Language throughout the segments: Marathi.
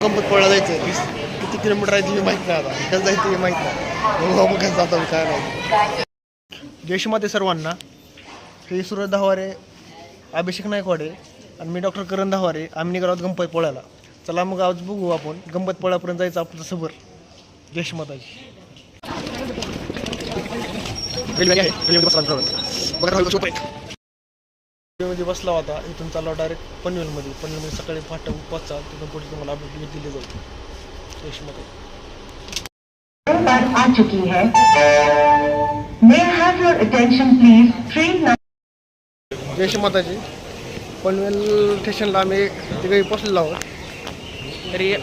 गंपतपुळ्याला जायचं किती किलोमीटर आहे तुम्ही माहीत नाही आता कसं जायचं हे माहीत नाही मग कसं जातो काय नाही. जयश्रीमाते सर्वांना. श्री सूरज दहावारे, अभिषेक नायकवाडे आणि मी डॉक्टर करण दहावारे. आम्ही निघालो आहोत गंपतपुळ्याला. चला मग आज बघू आपण गंपतपुळ्यापर्यंत जायचं आपलं सबर. जयश्रीमाताची मध्ये बसला होता. इथून चालला डायरेक्ट पनवेलमध्ये सकाळी फाटा पोहोचा. तिथून पुढे तुम्हाला अपडेट दिली जाईल. जयश्रीमाता आ चुकी है. May I have your attention please? Train जयश्रीमाताची Panvel स्टेशनला आम्ही तिकडे पोचलेलो आहोत. तरी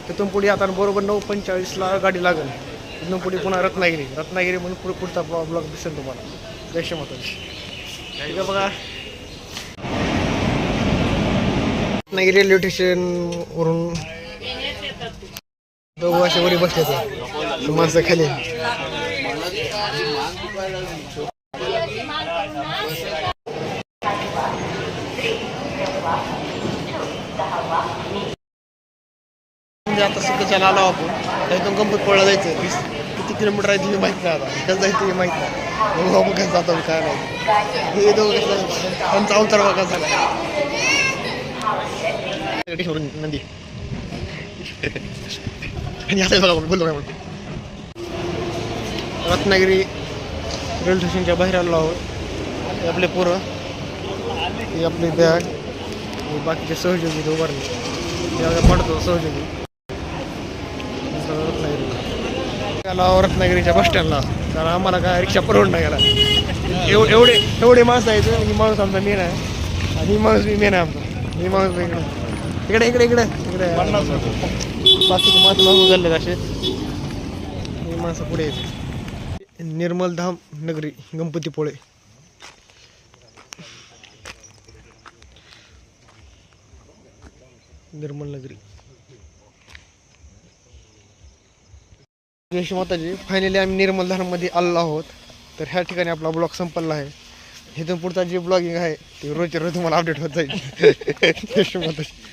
तिथून पुढे आता बरोबर 9:45ला गाडी लागेल. तिथून पुढे पुन्हा रत्नागिरी म्हणून पुढचा ब्लॉग दिसेल तुम्हाला. जयश्रीमाताची ठीक आहे बघा. रत्नागिरी रेल्वे स्टेशन वरून दोघं असे वरी बसले तर माणसं खाली. आता सध्याच्याला आलो आपण. इथून गंपतपुळ्याला जायचं किती किलोमीटर आहे तुम्ही माहीत नाही आता कसं जायचं हे माहीत नाही मग कसं जातो काय नाही. हे दोघं कसं आमचा अवतार बघा झाला नंदी आणि असं बघा बोललो काय म्हणतो. रत्नागिरी रेल्वे स्टेशनच्या बाहेर आलो आहोत. हे आपले पोरं, हे आपली बॅग, हे बाकीचे सहयोगी ते उभारले पडतो सहयोगी. रत्नागिरीच्या बस स्टँडला कारण आम्हाला काय रिक्षा परवडणं गेला. एवढे माणसं आहेत. ही माणूस आमचा मेन आहे आणि ही माणूस मी मेन आहे आमचा. ही माणूस इकडे बाकीचे माणसं मागून झाले असे. ही माणसं पुढे आहेत. निर्मलधाम नगरी गणपतीपुळे. निर्मल नगरी. जयश्रीमाताजी फायनली आम्ही निर्मलधाममध्ये आलेलो आहोत. तर ह्या ठिकाणी आपला ब्लॉग संपला आहे. इथून पुढचा जे ब्लॉगिंग आहे ते रोजच्या रोज तुम्हाला अपडेट होत जाईल. जयश्रीमाताजी.